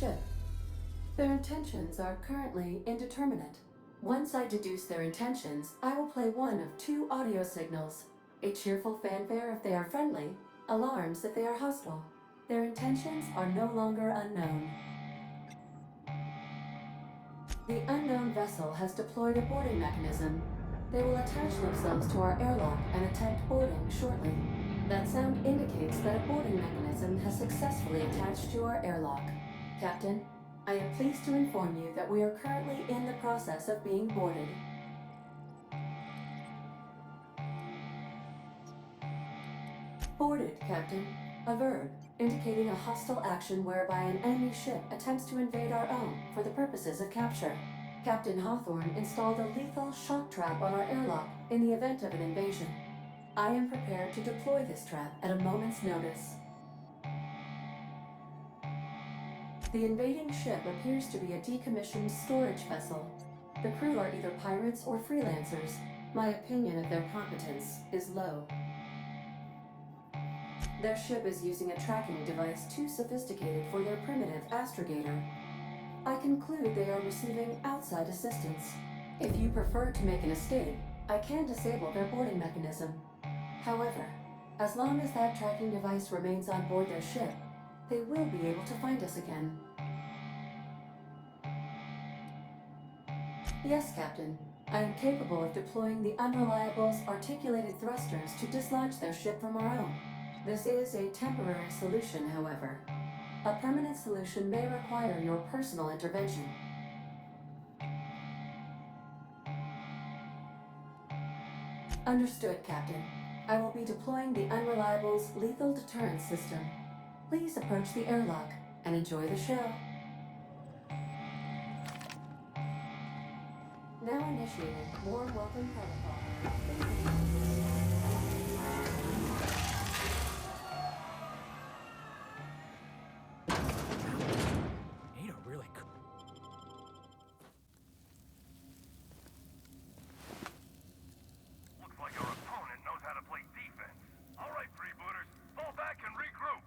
ship. Their intentions are currently indeterminate. Once I deduce their intentions, I will play one of two audio signals. A cheerful fanfare if they are friendly, alarms if they are hostile. Their intentions are no longer unknown. The unknown vessel has deployed a boarding mechanism. They will attach themselves to our airlock and attempt boarding shortly. That sound indicates that a boarding mechanism has successfully attached to our airlock. Captain, I am pleased to inform you that we are currently in the process of being boarded. Boarded, Captain. A verb, indicating a hostile action whereby an enemy ship attempts to invade our own for the purposes of capture. Captain Hawthorne installed a lethal shock trap on our airlock in the event of an invasion. I am prepared to deploy this trap at a moment's notice. The invading ship appears to be a decommissioned storage vessel. The crew are either pirates or freelancers. My opinion of their competence is low. Their ship is using a tracking device too sophisticated for their primitive astrogator. I conclude they are receiving outside assistance. If you prefer to make an escape, I can disable their boarding mechanism. However, as long as that tracking device remains on board their ship, they will be able to find us again. Yes, Captain. I am capable of deploying the Unreliable's articulated thrusters to dislodge their ship from our own. This is a temporary solution, however. A permanent solution may require your personal intervention. Understood, Captain. I will be deploying the Unreliable's lethal deterrence system. Please approach the airlock and enjoy the show. Now initiating warm welcome protocol. Looks like our opponent knows how to play defense. All right, freebooters, fall back and regroup.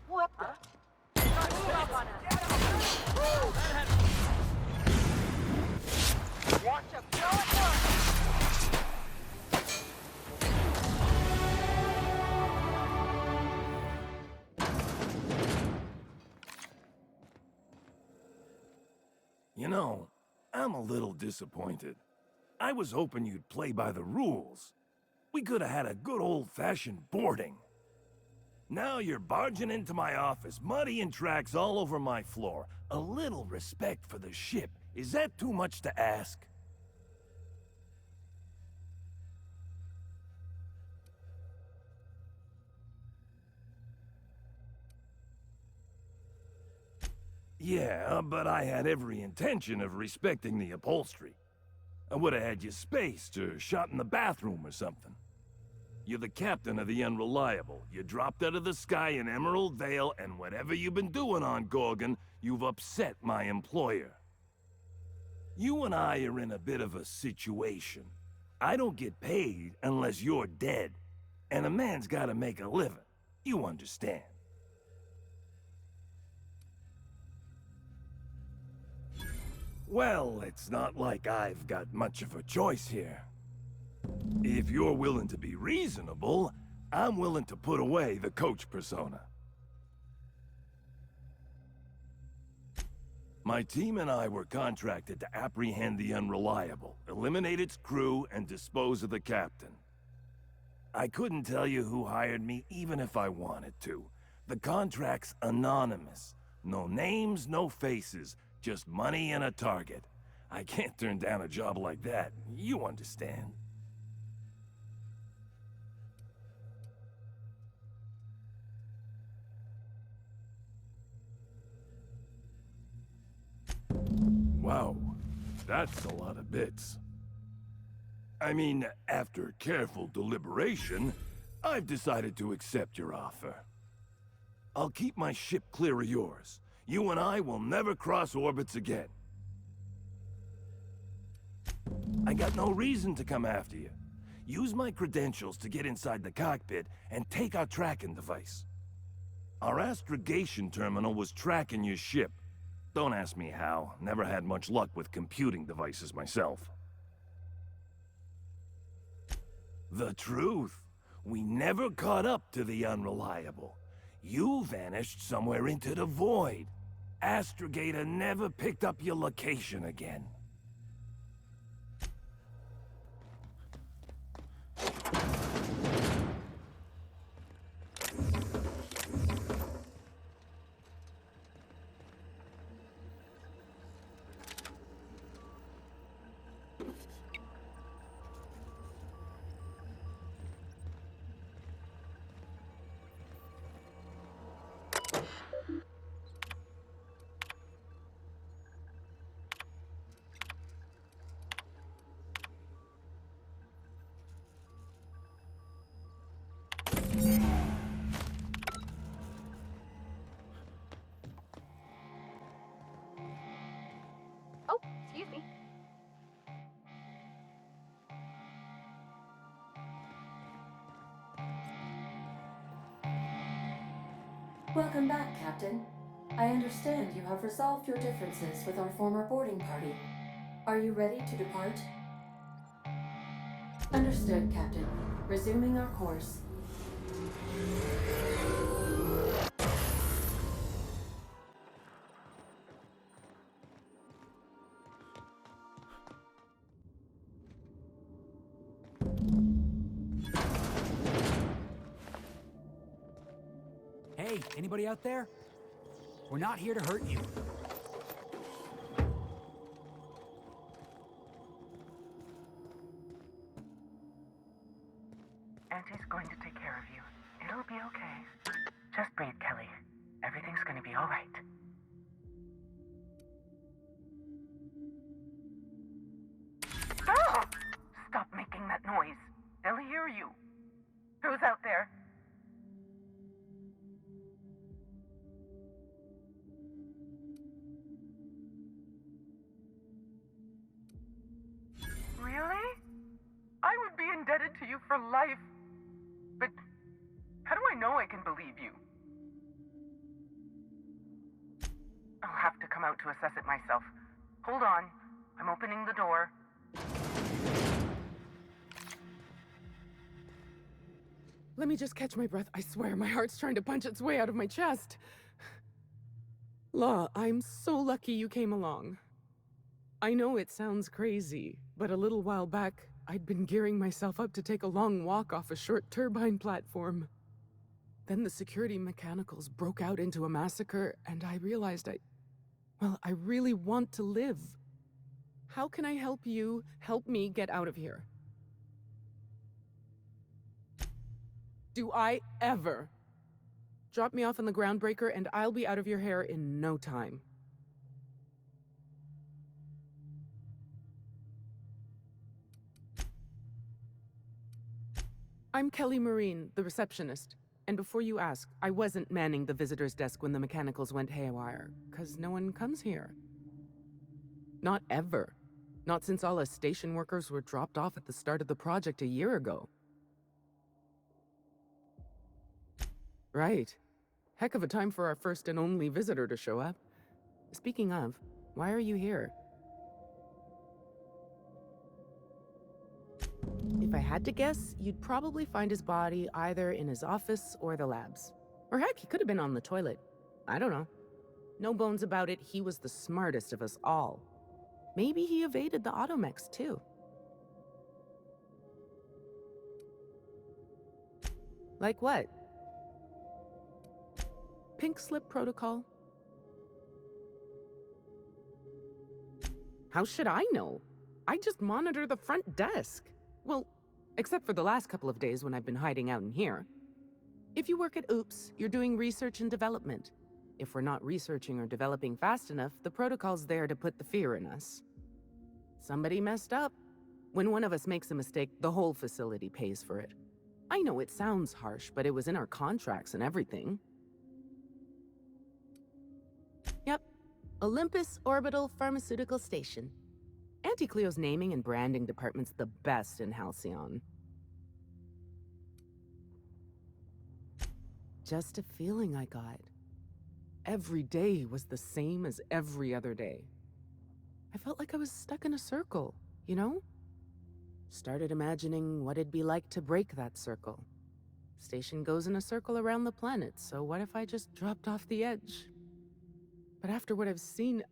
What the? Watch him. Go at once. You know, I'm a little disappointed. I was hoping you'd play by the rules. We could have had a good old-fashioned boarding. Now you're barging into my office, muddying tracks all over my floor. A little respect for the ship. Is that too much to ask? Yeah, but I had every intention of respecting the upholstery. I would have had you spaced or shot in the bathroom or something. You're the captain of the Unreliable. You dropped out of the sky in Emerald Vale, and whatever you've been doing on Gorgon, you've upset my employer. You and I are in a bit of a situation. I don't get paid unless you're dead. And a man's gotta make a living. You understand. Well, it's not like I've got much of a choice here. If you're willing to be reasonable, I'm willing to put away the coach persona. My team and I were contracted to apprehend the Unreliable, eliminate its crew, and dispose of the captain. I couldn't tell you who hired me even if I wanted to. The contract's anonymous. No names, no faces. Just money and a target. I can't turn down a job like that. You understand. Wow, that's a lot of bits. I mean, after careful deliberation, I've decided to accept your offer. I'll keep my ship clear of yours. You and I will never cross orbits again. I got no reason to come after you. Use my credentials to get inside the cockpit and take our tracking device. Our astrogation terminal was tracking your ship. Don't ask me how. Never had much luck with computing devices myself. The truth. We never caught up to the unreliable. You vanished somewhere into the void. Astrogator never picked up your location again. Oh, excuse me. Welcome back, Captain. I understand you have resolved your differences with our former boarding party. Are you ready to depart? Understood, Captain. Resuming our course. Hey, anybody out there? We're not here to hurt you. Auntie's going to take care of you. It'll be okay. Just breathe, Kelly. Everything's gonna be all right. Stop! Stop making that noise. They'll hear you. Who's out there? Really? I would be indebted to you for life. But how do I know I can believe you? I'll have to come out to assess it myself. Hold on. I'm opening the door. Let me just catch my breath. I swear, my heart's trying to punch its way out of my chest. Law, I'm so lucky you came along. I know it sounds crazy, but a little while back, I'd been gearing myself up to take a long walk off a short turbine platform. Then the security mechanicals broke out into a massacre, and I realized I really want to live. How can I help you help me get out of here? Do I ever? Drop me off on the groundbreaker and I'll be out of your hair in no time. I'm Kelly Marine, the receptionist. And before you ask, I wasn't manning the visitor's desk when the mechanicals went haywire, 'cause no one comes here. Not ever. Not since all us station workers were dropped off at the start of the project a year ago. Right. Heck of a time for our first and only visitor to show up. Speaking of, why are you here? If I had to guess, you'd probably find his body either in his office or the labs. Or heck, he could have been on the toilet. I don't know. No bones about it, he was the smartest of us all. Maybe he evaded the automechs, too. Like what? Pink slip protocol? How should I know? I just monitor the front desk. Well, except for the last couple of days when I've been hiding out in here. If you work at Oops, you're doing research and development. If we're not researching or developing fast enough, the protocol's there to put the fear in us. Somebody messed up. When one of us makes a mistake, the whole facility pays for it. I know it sounds harsh, but it was in our contracts and everything. Yep. Olympus Orbital Pharmaceutical Station. Auntie Cleo's naming and branding department's the best in Halcyon. Just a feeling I got. Every day was the same as every other day. I felt like I was stuck in a circle, you know? Started imagining what it'd be like to break that circle. Station goes in a circle around the planet, so what if I just dropped off the edge? But after what I've seen,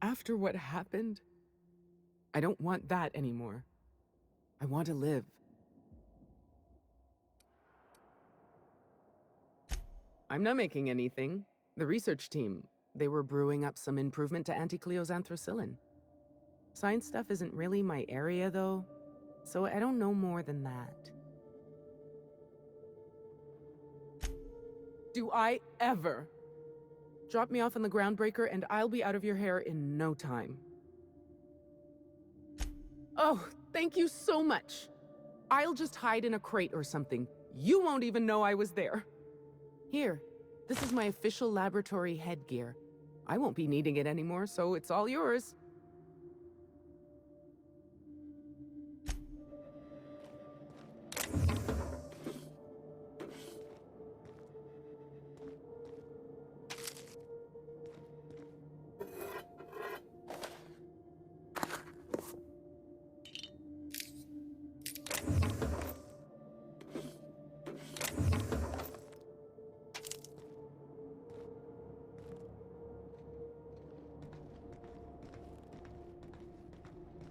after what happened, I don't want that anymore. I want to live. I'm not making anything. The research team, they were brewing up some improvement to Auntie Cleo's anthracycline. Science stuff isn't really my area, though, so I don't know more than that. Do I ever? Drop me off on the groundbreaker and I'll be out of your hair in no time. Oh, thank you so much. I'll just hide in a crate or something. You won't even know I was there. Here, this is my official laboratory headgear. I won't be needing it anymore, so it's all yours.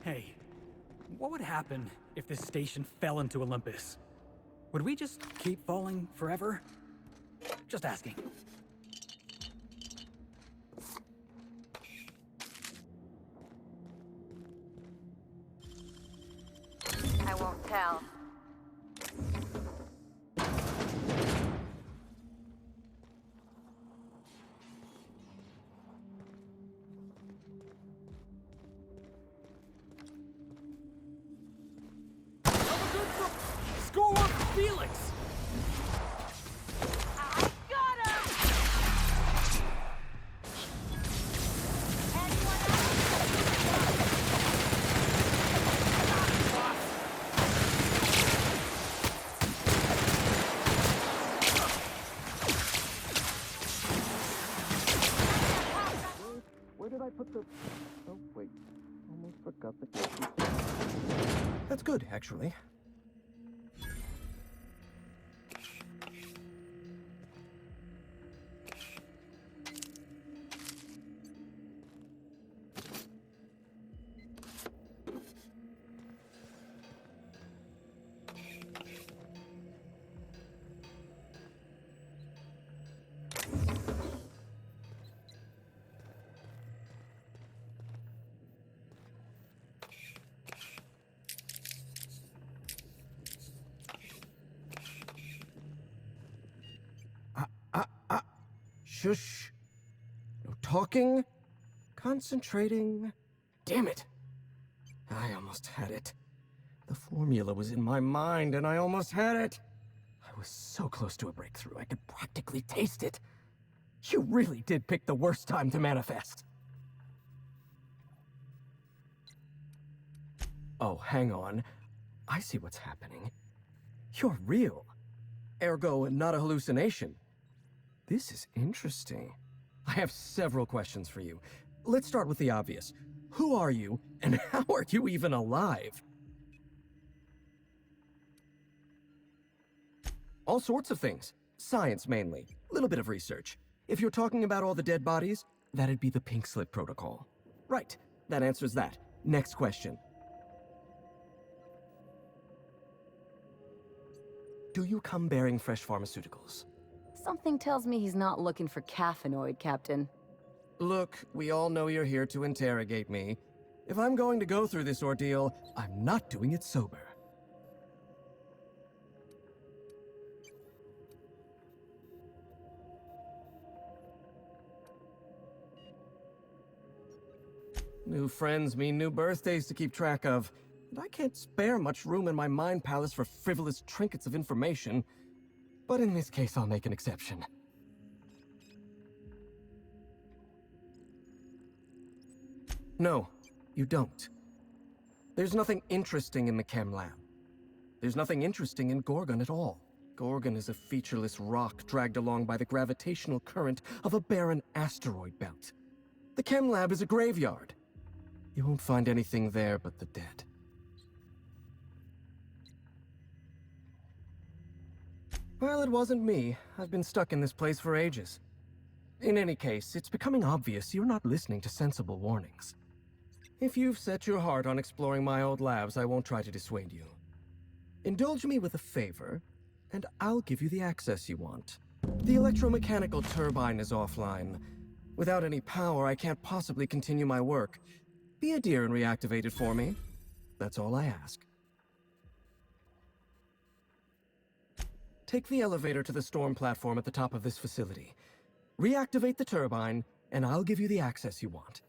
Hey, what would happen if this station fell into Olympus? Would we just keep falling forever? Just asking. I won't tell. Score up Felix! I got him! Anyone Where did I put the... Oh, wait. Almost forgot the... That's good, actually. Shush. No talking. Concentrating. Damn it. I almost had it. The formula was in my mind and I almost had it. I was so close to a breakthrough, I could practically taste it. You really did pick the worst time to manifest. Oh, hang on. I see what's happening. You're real. Ergo, not a hallucination. This is interesting. I have several questions for you. Let's start with the obvious. Who are you, and how are you even alive? All sorts of things. Science, mainly. A little bit of research. If you're talking about all the dead bodies, that'd be the pink slip protocol. Right. That answers that. Next question. Do you come bearing fresh pharmaceuticals? Something tells me he's not looking for caffeinoid, Captain. Look, we all know you're here to interrogate me. If I'm going to go through this ordeal, I'm not doing it sober. New friends mean new birthdays to keep track of, and I can't spare much room in my mind palace for frivolous trinkets of information. But in this case, I'll make an exception. No, you don't. There's nothing interesting in the chem lab. There's nothing interesting in Gorgon at all. Gorgon is a featureless rock dragged along by the gravitational current of a barren asteroid belt. The chem lab is a graveyard. You won't find anything there but the dead. Well, it wasn't me. I've been stuck in this place for ages. In any case, it's becoming obvious you're not listening to sensible warnings. If you've set your heart on exploring my old labs, I won't try to dissuade you. Indulge me with a favor, and I'll give you the access you want. The electromechanical turbine is offline. Without any power, I can't possibly continue my work. Be a dear and reactivate it for me. That's all I ask. Take the elevator to the storm platform at the top of this facility. Reactivate the turbine, and I'll give you the access you want.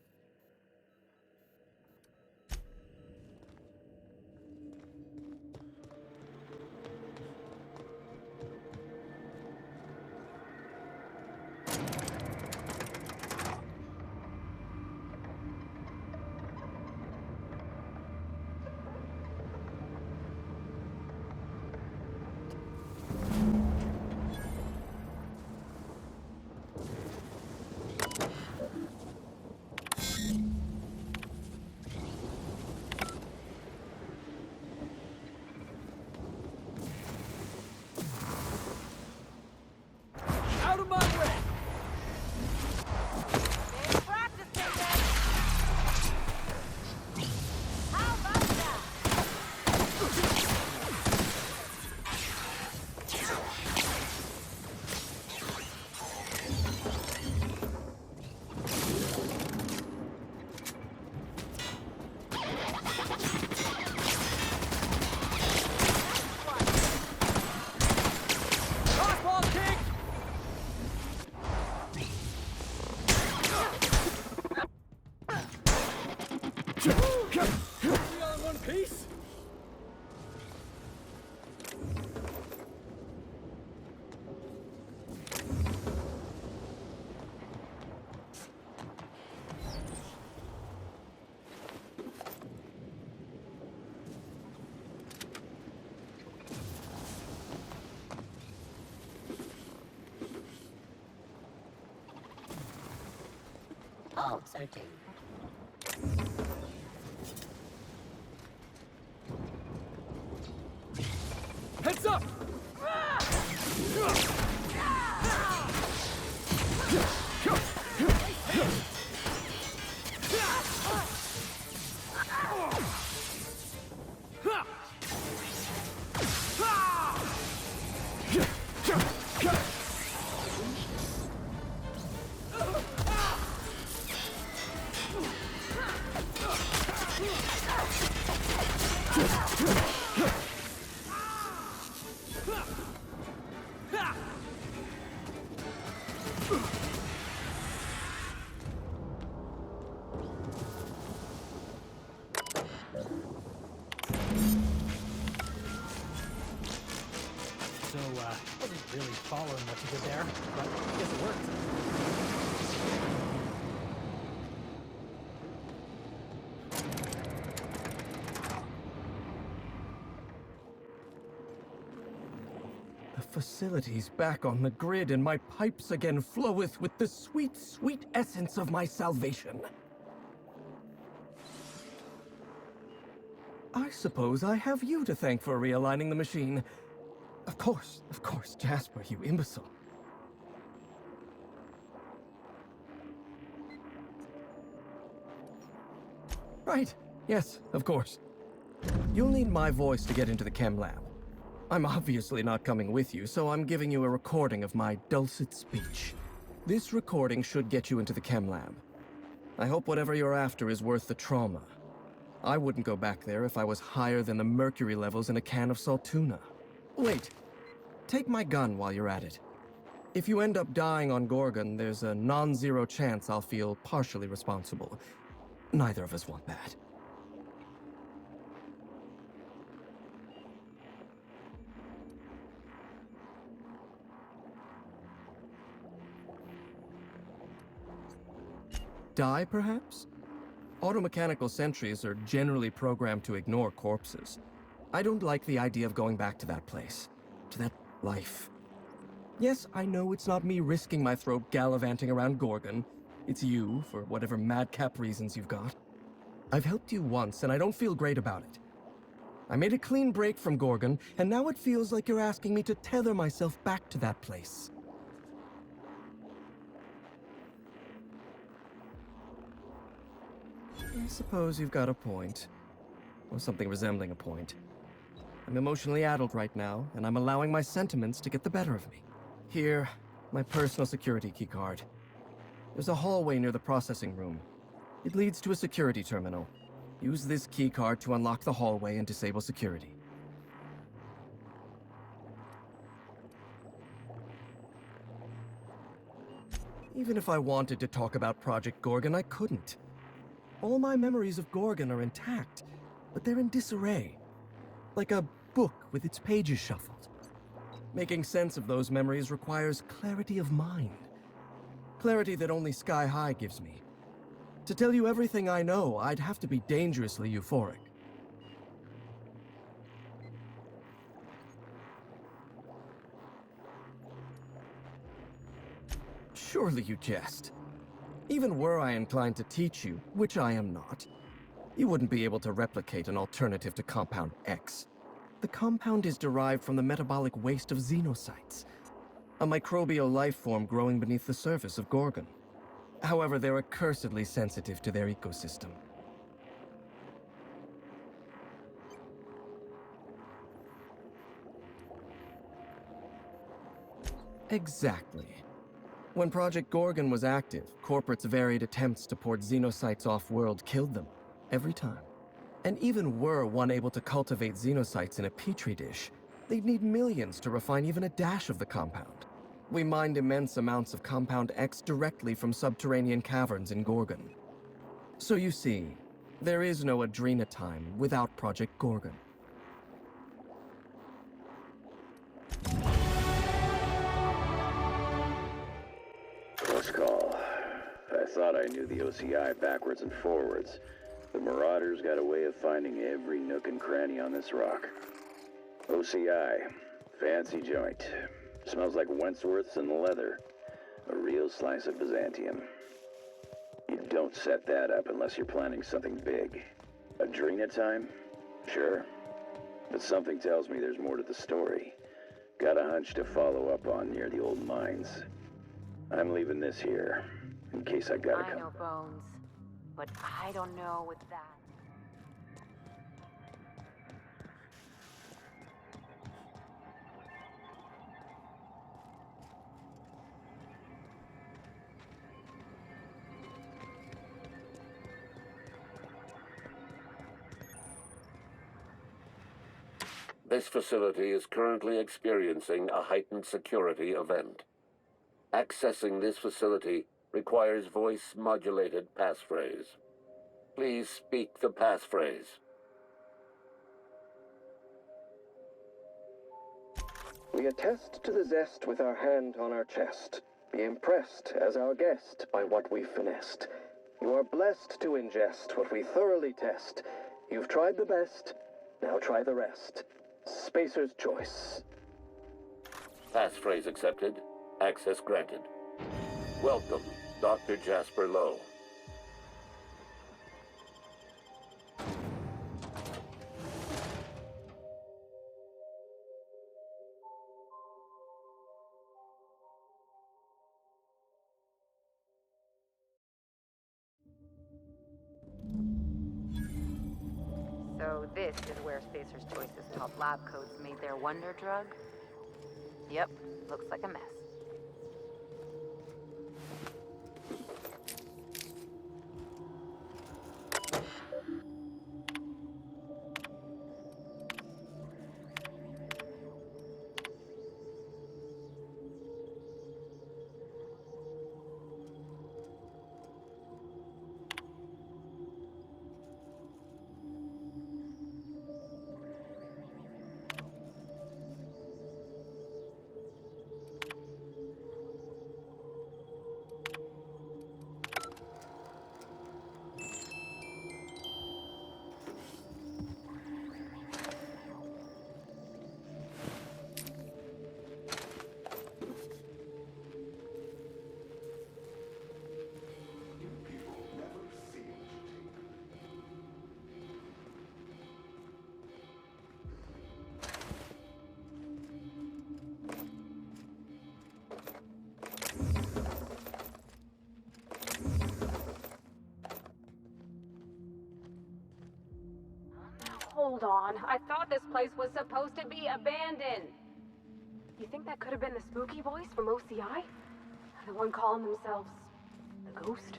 Out of my way! Big practice, Captain! How about that? Crossball kick! We all in one piece? Oh, searching. Heads up! Wasn't really following what you did there, but I guess it worked. The facility's back on the grid, and my pipes again floweth with the sweet, sweet essence of my salvation. I suppose I have you to thank for realigning the machine. Of course, Jasper, you imbecile. Right, yes, of course. You'll need my voice to get into the chem lab. I'm obviously not coming with you, so I'm giving you a recording of my dulcet speech. This recording should get you into the chem lab. I hope whatever you're after is worth the trauma. I wouldn't go back there if I was higher than the mercury levels in a can of salt tuna. Wait, take my gun while you're at it. If you end up dying on Gorgon, there's a non-zero chance I'll feel partially responsible. Neither of us want that. Die, perhaps? Automechanical sentries are generally programmed to ignore corpses. I don't like the idea of going back to that place, to that life. Yes, I know it's not me risking my throat gallivanting around Gorgon. It's you, for whatever madcap reasons you've got. I've helped you once, and I don't feel great about it. I made a clean break from Gorgon, and now it feels like you're asking me to tether myself back to that place. I suppose you've got a point. Or something resembling a point. I'm emotionally addled right now, and I'm allowing my sentiments to get the better of me. Here, my personal security keycard. There's a hallway near the processing room. It leads to a security terminal. Use this keycard to unlock the hallway and disable security. Even if I wanted to talk about Project Gorgon, I couldn't. All my memories of Gorgon are intact, but they're in disarray. Like a book with its pages shuffled. Making sense of those memories requires clarity of mind. Clarity that only Sky High gives me. To tell you everything I know, I'd have to be dangerously euphoric. Surely you jest. Even were I inclined to teach you, which I am not, you wouldn't be able to replicate an alternative to Compound X. The compound is derived from the metabolic waste of xenocytes, a microbial life form growing beneath the surface of Gorgon. However, they're accursedly sensitive to their ecosystem. Exactly. When Project Gorgon was active, corporates' varied attempts to port xenocytes off-world killed them, every time. And even were one able to cultivate xenocytes in a petri dish, they'd need millions to refine even a dash of the compound. We mined immense amounts of Compound X directly from subterranean caverns in Gorgon. So you see, there is no ADRENA-TIME without Project Gorgon. Close call. I thought I knew the OCI backwards and forwards. The Marauders got a way of finding every nook and cranny on this rock. OCI. Fancy joint. Smells like Wentworth's and leather. A real slice of Byzantium. You don't set that up unless you're planning something big. ADRENA-TIME? Sure. But something tells me there's more to the story. Got a hunch to follow up on near the old mines. I'm leaving this here, in case I gotta I come. know Bones, but I don't know with that. This facility is currently experiencing a heightened security event. Accessing this facility requires voice-modulated passphrase. Please speak the passphrase. We attest to the zest with our hand on our chest. Be impressed as our guest by what we've finessed. You are blessed to ingest what we thoroughly test. You've tried the best, now try the rest. Spacer's choice. Passphrase accepted. Access granted. Welcome, Dr. Jasper Lowe. So this is where Spacer's Choice's top lab coats made their wonder drug? Yep, looks like a mess. Hold on, I thought this place was supposed to be abandoned. You think that could have been the spooky voice from OCI? The one calling themselves the Ghost?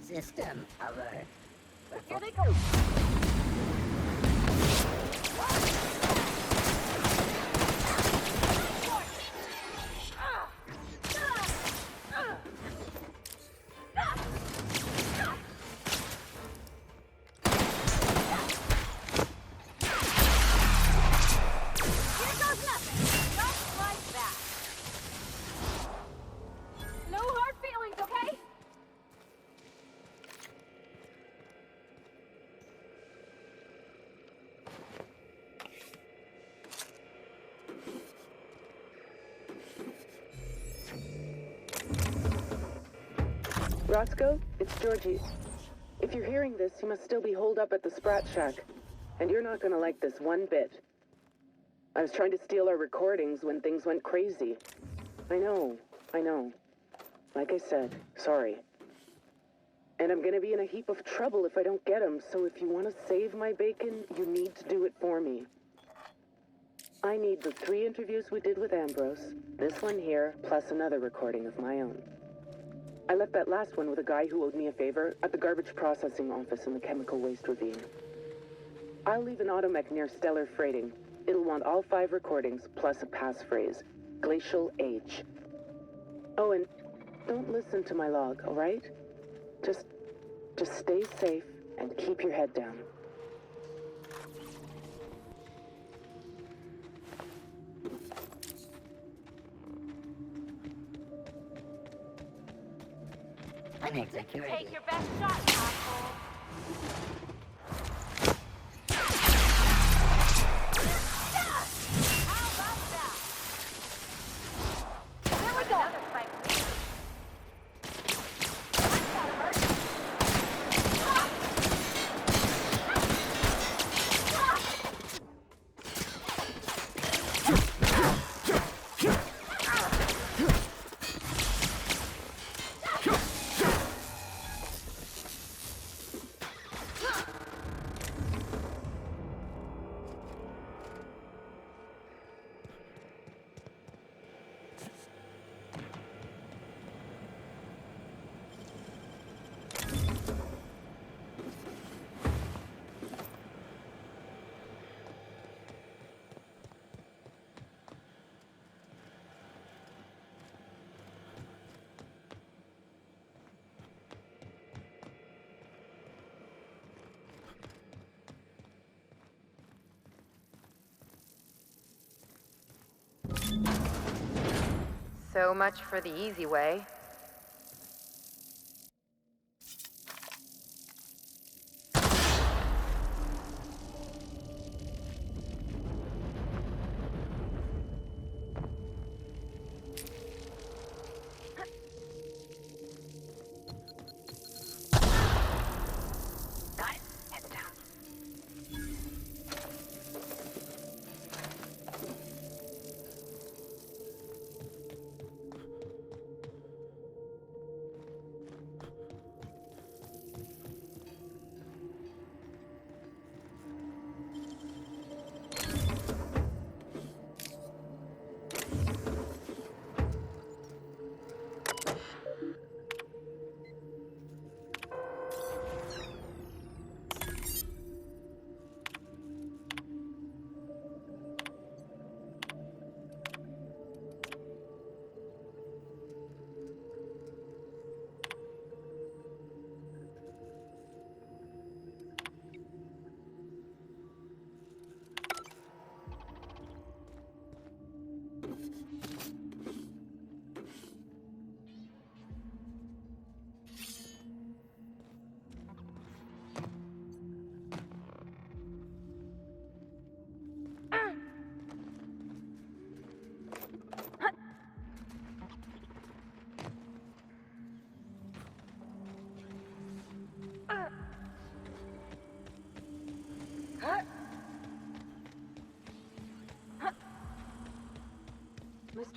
System alert. Here they go! Roscoe, it's Georgie. If you're hearing this, you must still be holed up at the Sprat Shack. And you're not gonna like this one bit. I was trying to steal our recordings when things went crazy. I know. Like I said, sorry. And I'm gonna be in a heap of trouble if I don't get them, so if you want to save my bacon, you need to do it for me. I need the 3 interviews we did with Ambrose, this one here, plus another recording of my own. I left that last one with a guy who owed me a favor at the garbage processing office in the chemical waste ravine. I'll leave an automech near Stellar Freighting. It'll want all 5 recordings, plus a passphrase. Glacial Age. Oh, and don't listen to my log, alright? Just stay safe and keep your head down. I need security. Take your best shot, asshole. How about that? There we go. Another fight. So much for the easy way.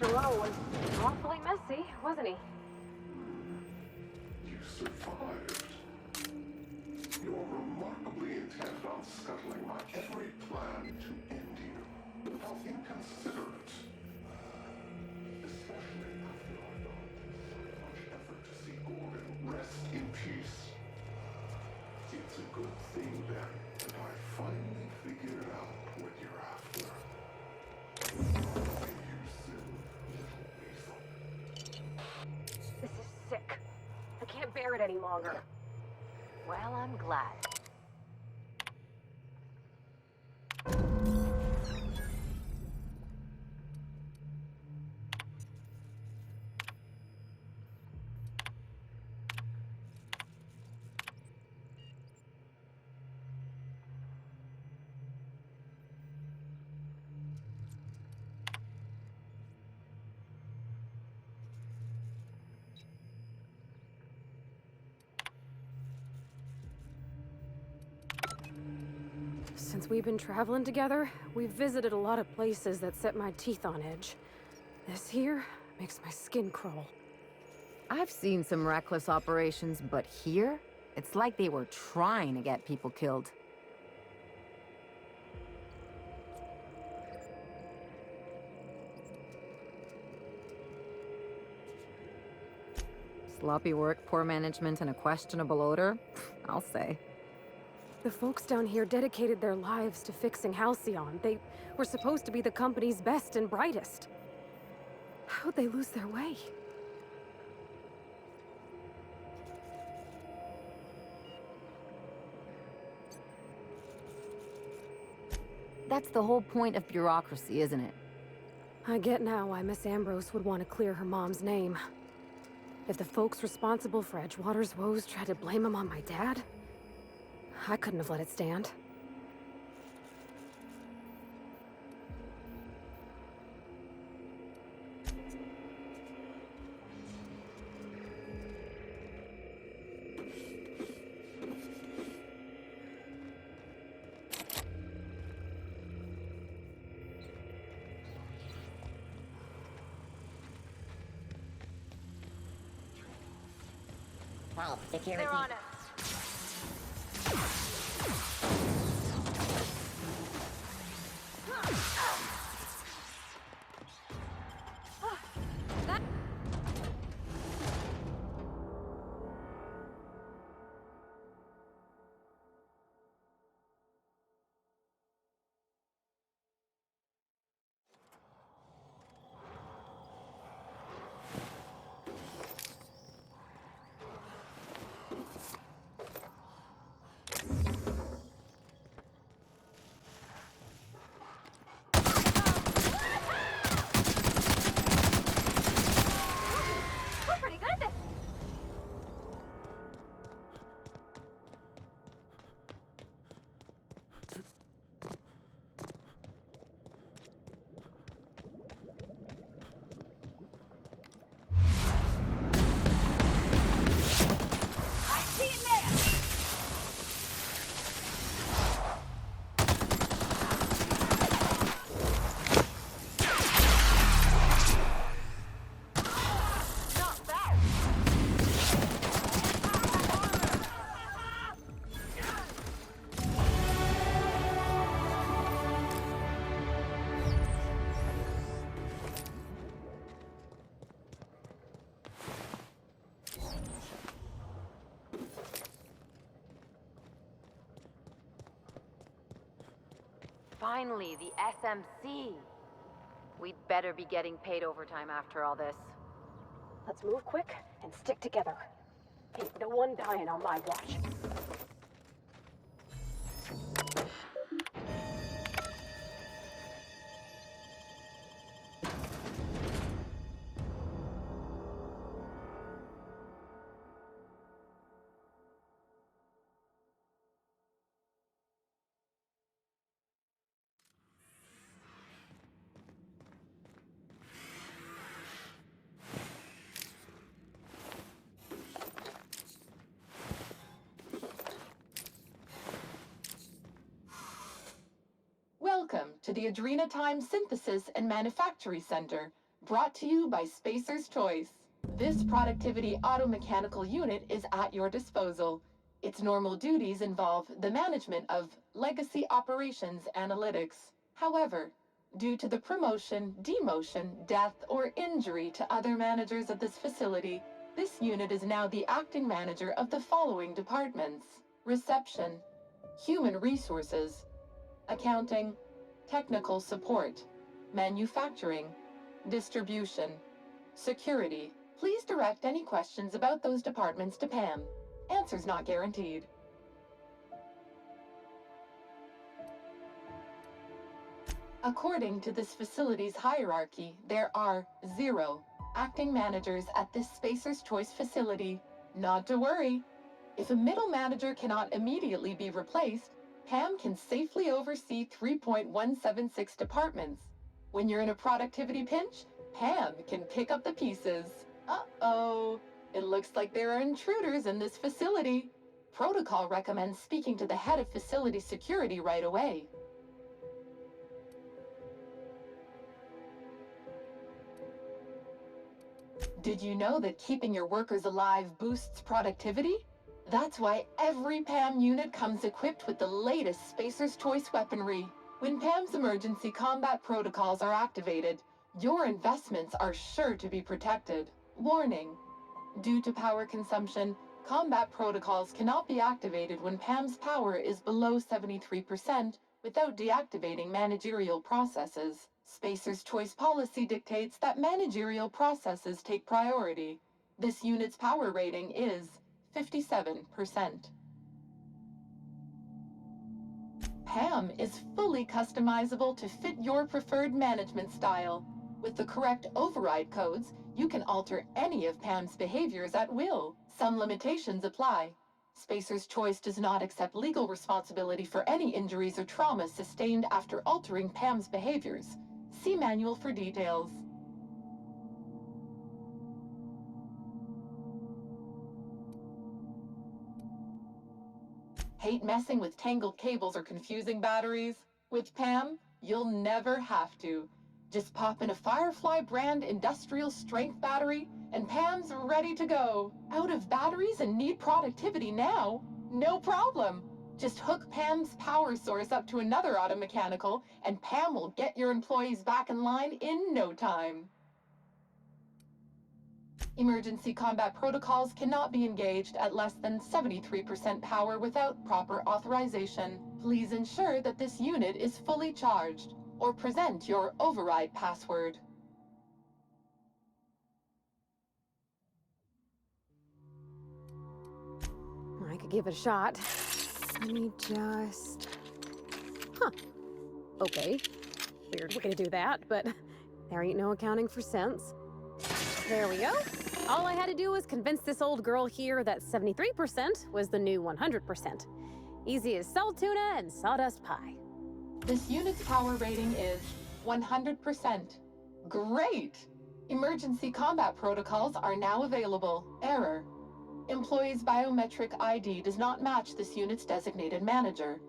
Mr. Lowe was awfully messy, wasn't he? You survived. You're remarkably intent on scuttling my every plan to end you. How inconsiderate. Especially after I've gone through so much effort to see Gorgon rest in peace. It's a good thing, then, that I finally figured out what you're after. This is sick. I can't bear it any longer. Well, I'm glad. Since we've been traveling together, we've visited a lot of places that set my teeth on edge. This here makes my skin crawl. I've seen some reckless operations, but here, it's like they were trying to get people killed. Sloppy work, poor management, and a questionable odor? I'll say. The folks down here dedicated their lives to fixing Halcyon. They were supposed to be the company's best and brightest. How'd they lose their way? That's the whole point of bureaucracy, isn't it? I get now why Miss Ambrose would want to clear her mom's name. If the folks responsible for Edgewater's woes tried to blame him on my dad, I couldn't have let it stand. Help, security. They're on us. Finally, the SMC. We'd better be getting paid overtime after all this. Let's move quick and stick together. Ain't no one dying on my watch. Welcome to the ADRENA-TIME Synthesis and Manufacturing Center, brought to you by Spacer's Choice. This productivity automechanical unit is at your disposal. Its normal duties involve the management of legacy operations analytics. However, due to the promotion, demotion, death, or injury to other managers of this facility, this unit is now the acting manager of the following departments: reception, human resources, accounting, technical support, manufacturing, distribution, security. Please direct any questions about those departments to Pam. Answers not guaranteed. According to this facility's hierarchy, there are 0 acting managers at this Spacer's Choice facility. Not to worry. If a middle manager cannot immediately be replaced, Pam can safely oversee 3.176 departments. When you're in a productivity pinch, Pam can pick up the pieces. Uh-oh. It looks like there are intruders in this facility. Protocol recommends speaking to the head of facility security right away. Did you know that keeping your workers alive boosts productivity? That's why every PAM unit comes equipped with the latest Spacer's Choice weaponry. When PAM's emergency combat protocols are activated, your investments are sure to be protected. Warning: due to power consumption, combat protocols cannot be activated when PAM's power is below 73% without deactivating managerial processes. Spacer's Choice policy dictates that managerial processes take priority. This unit's power rating is 57%. PAM is fully customizable to fit your preferred management style. With the correct override codes, you can alter any of PAM's behaviors at will. Some limitations apply. Spacer's Choice does not accept legal responsibility for any injuries or trauma sustained after altering PAM's behaviors. See manual for details. Hate messing with tangled cables or confusing batteries? With PAM, you'll never have to. Just pop in a Firefly brand industrial strength battery, and PAM's ready to go. Out of batteries and need productivity now? No problem. Just hook PAM's power source up to another automechanical, and PAM will get your employees back in line in no time. Emergency combat protocols cannot be engaged at less than 73% power without proper authorization. Please ensure that this unit is fully charged, or present your override password. I could give it a shot. Let me just... Huh. Okay. Weird way to do that, but there ain't no accounting for cents. There we go. All I had to do was convince this old girl here that 73% was the new 100%. Easy as salt tuna and sawdust pie. This unit's power rating is 100%. Great! Emergency combat protocols are now available. Error: employee's biometric ID does not match this unit's designated manager.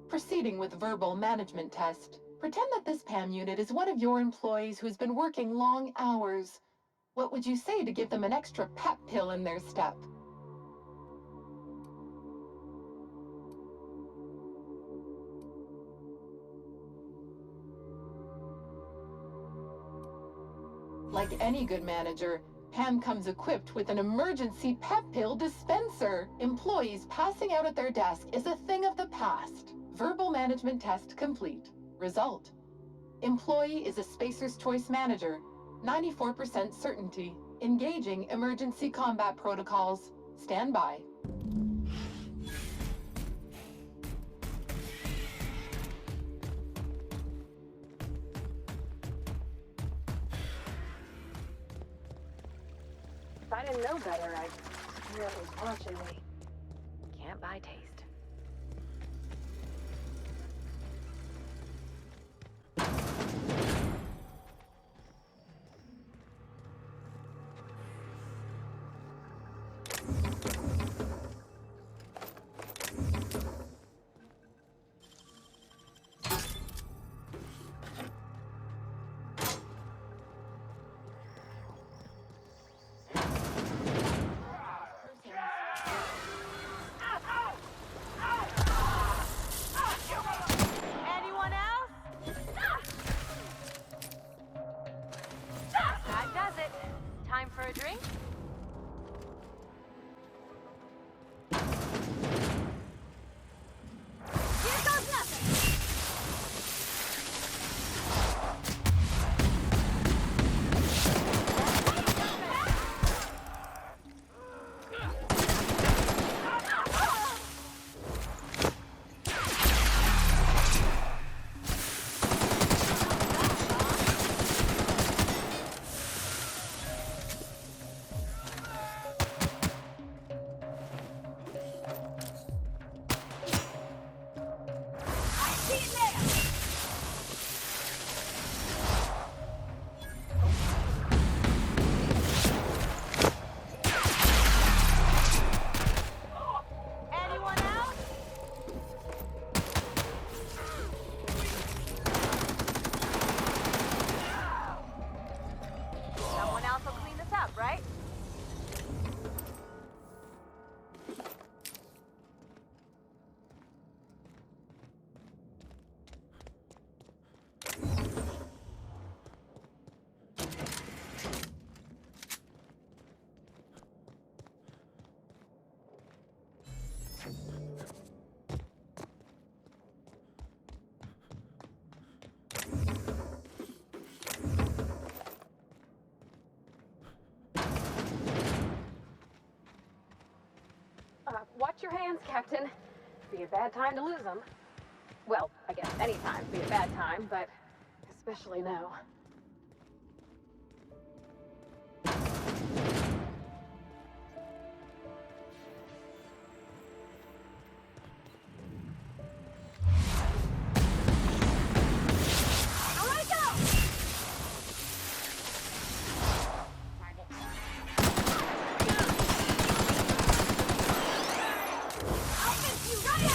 Proceeding with verbal management test. Pretend that this PAM unit is one of your employees who's been working long hours. What would you say to give them an extra pep pill in their step? Like any good manager, Pam comes equipped with an emergency pep pill dispenser. Employees passing out at their desk is a thing of the past. Verbal management test complete. Result: employee is a Spacer's Choice manager. 94% certainty. Engaging emergency combat protocols. Stand by. If I didn't know better, I'd swear it was watching me. Can't buy taste. for a drink? Here goes nothing! Anyone out? Someone else will clean this up, right? Watch your hands, Captain. Be a bad time to lose them. Well, I guess any time be a bad time, but especially now. All right, go! I'll fix you right up!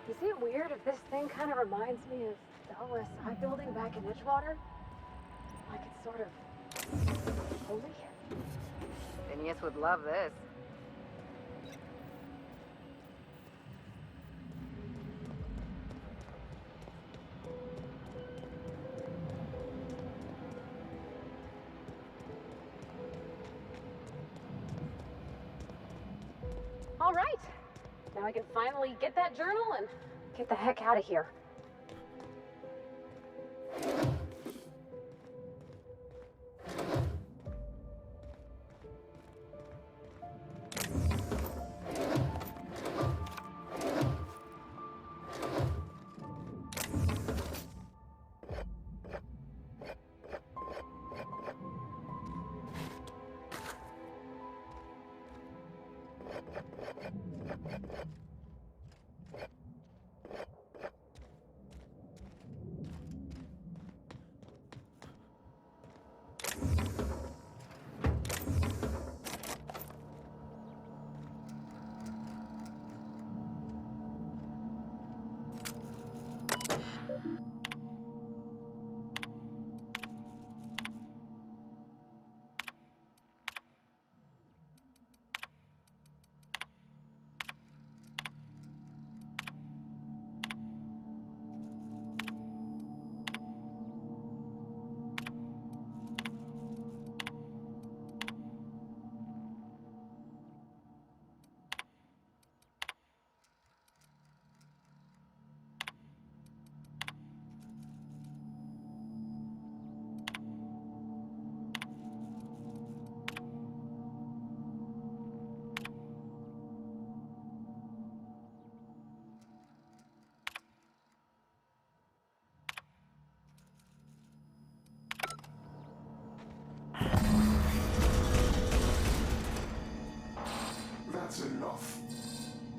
Is it weird if this thing kind of reminds me of the OSI building back in Edgewater? Like it's sort of holy? Phineas would love this. All right. Now I can finally get that journal and get the heck out of here.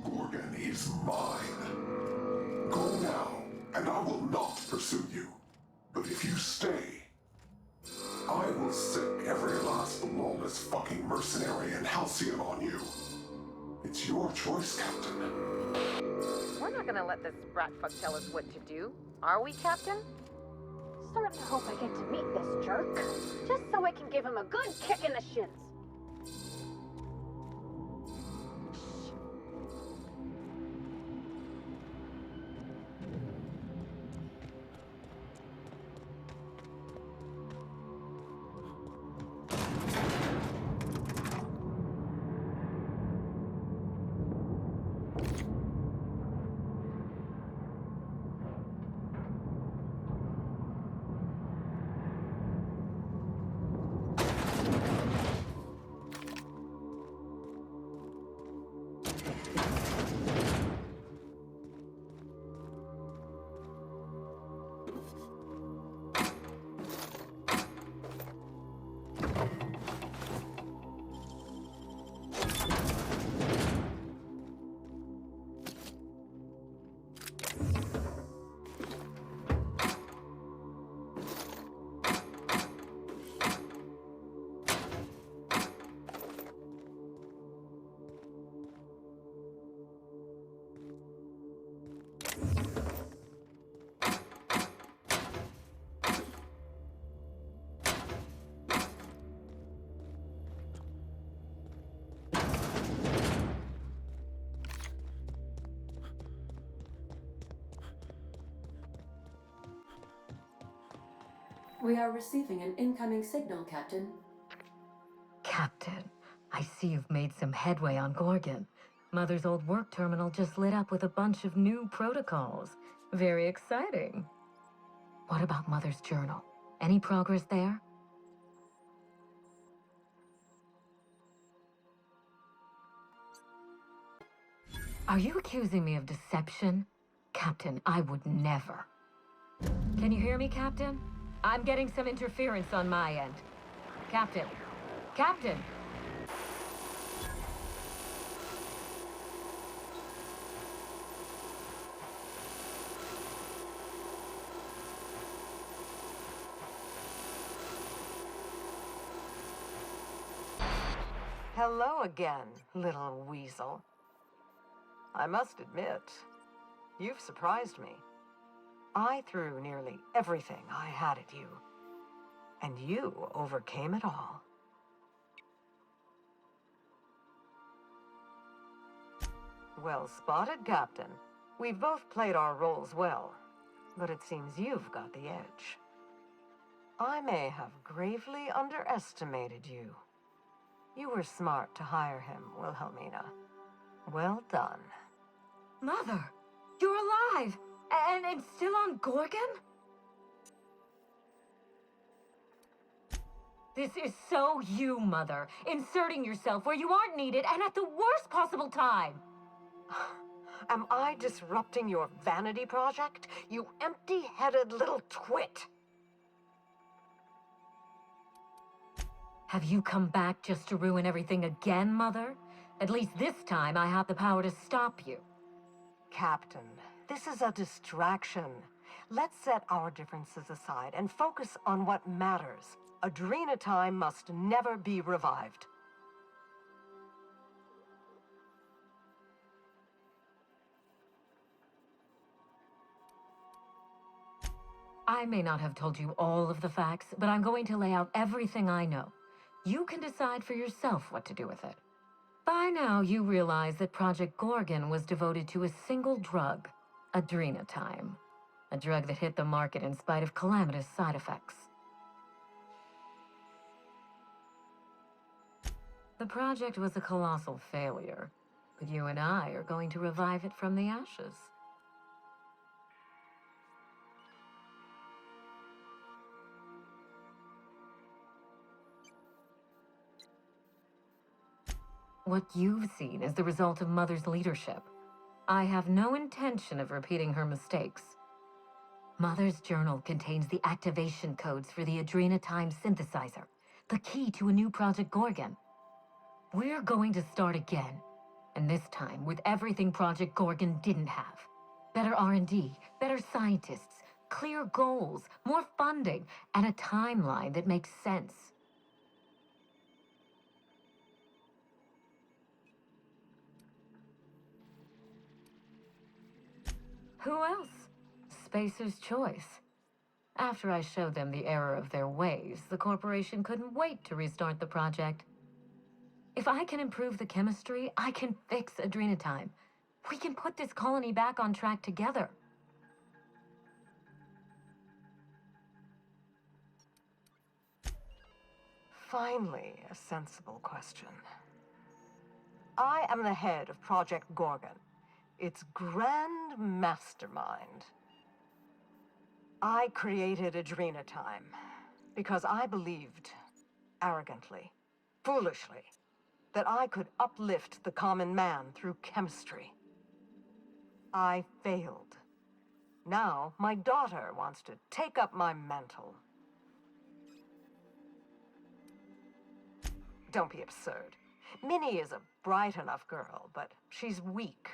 Gorgon is mine. Go now, and I will not pursue you. But if you stay, I will sick every last lawless fucking mercenary in Halcyon on you. It's your choice, Captain. We're not gonna let this brat fuck tell us what to do, are we, Captain? Starting to hope I get to meet this jerk, just so I can give him a good kick in the shins. We are receiving an incoming signal, Captain. Captain, I see you've made some headway on Gorgon. Mother's old work terminal just lit up with a bunch of new protocols. Very exciting. What about Mother's journal? Any progress there? Are you accusing me of deception? Captain, I would never. Can you hear me, Captain? I'm getting some interference on my end. Captain! Captain! Hello again, little weasel. I must admit, you've surprised me. I threw nearly everything I had at you, and you overcame it all. Well spotted, Captain. We've both played our roles well, but it seems you've got the edge. I may have gravely underestimated you. You were smart to hire him, Wilhelmina. Well done. Mother! You're alive! And still on Gorgon? This is so you, Mother. Inserting yourself where you aren't needed and at the worst possible time. Am I disrupting your vanity project? You empty-headed little twit! Have you come back just to ruin everything again, Mother? At least this time I have the power to stop you. Captain, this is a distraction. Let's set our differences aside and focus on what matters. ADRENA-TIME must never be revived. I may not have told you all of the facts, but I'm going to lay out everything I know. You can decide for yourself what to do with it. By now, you realize that Project Gorgon was devoted to a single drug, ADRENA-TIME. A drug that hit the market in spite of calamitous side effects. The project was a colossal failure, but you and I are going to revive it from the ashes. What you've seen is the result of Mother's leadership. I have no intention of repeating her mistakes. Mother's journal contains the activation codes for the ADRENA-TIME synthesizer, the key to a new Project Gorgon. We're going to start again. And this time, with everything Project Gorgon didn't have. Better R&D, better scientists, clear goals, more funding, and a timeline that makes sense. Who else? Spacer's choice. After I showed them the error of their ways, the corporation couldn't wait to restart the project. If I can improve the chemistry, I can fix ADRENA-TIME. We can put this colony back on track together. Finally, a sensible question. I am the head of Project Gorgon, its grand mastermind. I created ADRENA-TIME because I believed, arrogantly, foolishly, that I could uplift the common man through chemistry. I failed. Now, my daughter wants to take up my mantle. Don't be absurd. Minnie is a bright enough girl, but she's weak,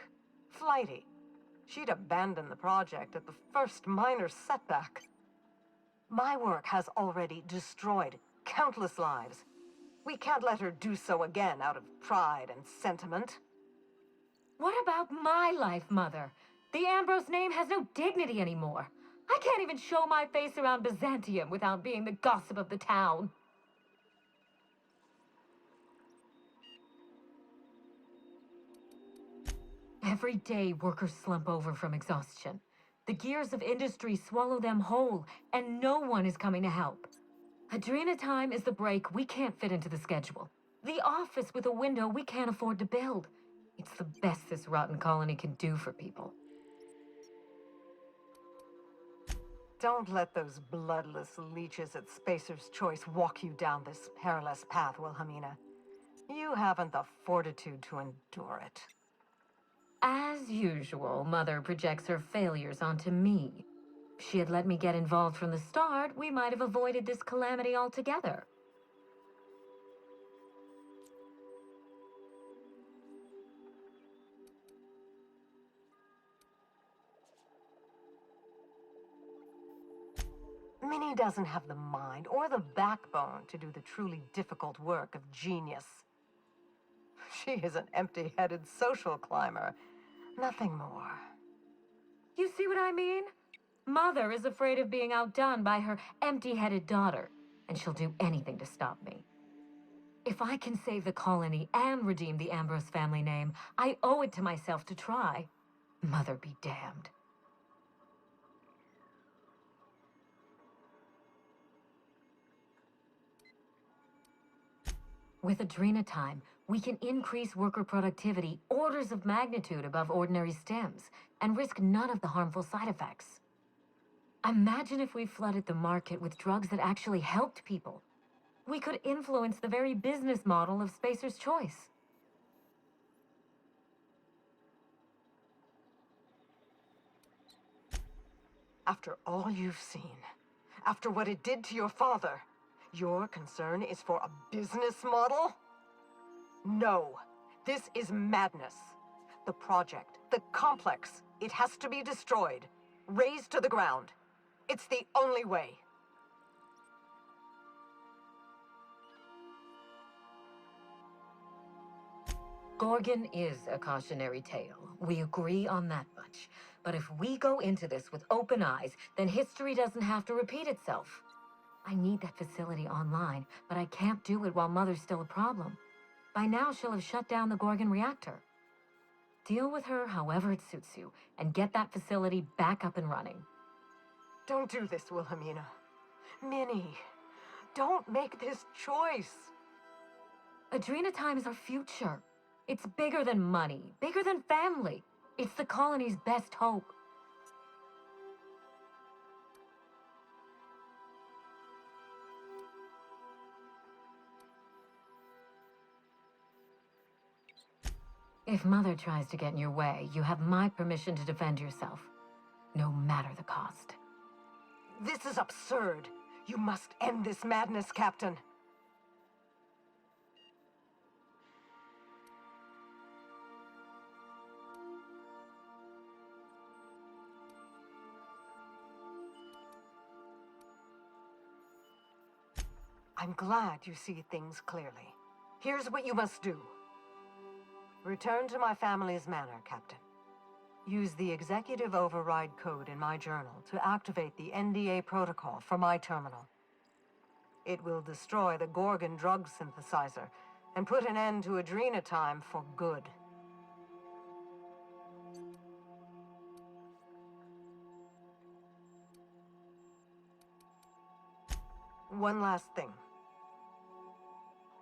flighty. She'd abandon the project at the first minor setback. My work has already destroyed countless lives. We can't let her do so again out of pride and sentiment. What about my life, Mother? The Ambrose name has no dignity anymore. I can't even show my face around Byzantium without being the gossip of the town. Every day, workers slump over from exhaustion. The gears of industry swallow them whole, and no one is coming to help. ADRENA-TIME is the break we can't fit into the schedule. The office with a window we can't afford to build. It's the best this rotten colony can do for people. Don't let those bloodless leeches at Spacer's Choice walk you down this perilous path, Wilhelmina. You haven't the fortitude to endure it. As usual, Mother projects her failures onto me. If she had let me get involved from the start, we might have avoided this calamity altogether. Minnie doesn't have the mind or the backbone to do the truly difficult work of genius. She is an empty-headed social climber. Nothing more. You see what I mean? Mother is afraid of being outdone by her empty-headed daughter, and she'll do anything to stop me. If I can save the colony and redeem the Ambrose family name, I owe it to myself to try. Mother be damned. With ADRENA-TIME, we can increase worker productivity orders of magnitude above ordinary stems and risk none of the harmful side effects. Imagine if we flooded the market with drugs that actually helped people. We could influence the very business model of Spacer's Choice. After all you've seen, after what it did to your father, your concern is for a business model? No, this is madness. The project, the complex, it has to be destroyed, razed to the ground. It's the only way. Gorgon is a cautionary tale. We agree on that much. But if we go into this with open eyes, then history doesn't have to repeat itself. I need that facility online, but I can't do it while Mother's still a problem. By now, she'll have shut down the Gorgon reactor. Deal with her however it suits you, and get that facility back up and running. Don't do this, Wilhelmina. Minnie, don't make this choice. ADRENA-TIME is our future. It's bigger than money, bigger than family. It's the colony's best hope. If Mother tries to get in your way, you have my permission to defend yourself, no matter the cost. This is absurd. You must end this madness, Captain. I'm glad you see things clearly. Here's what you must do. Return to my family's manor, Captain. Use the executive override code in my journal to activate the NDA protocol for my terminal. It will destroy the Gorgon drug synthesizer and put an end to ADRENA-TIME for good. One last thing.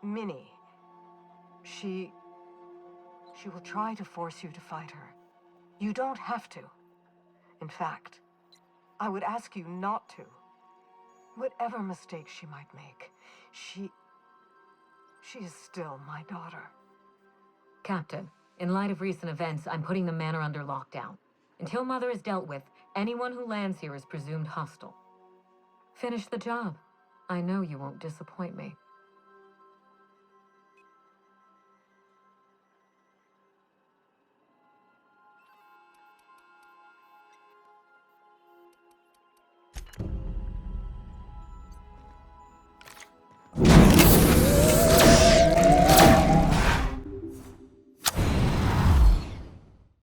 Minnie. She will try to force you to fight her. You don't have to. In fact, I would ask you not to. Whatever mistakes she might make, she is still my daughter. Captain, in light of recent events, I'm putting the manor under lockdown. Until Mother is dealt with, anyone who lands here is presumed hostile. Finish the job. I know you won't disappoint me.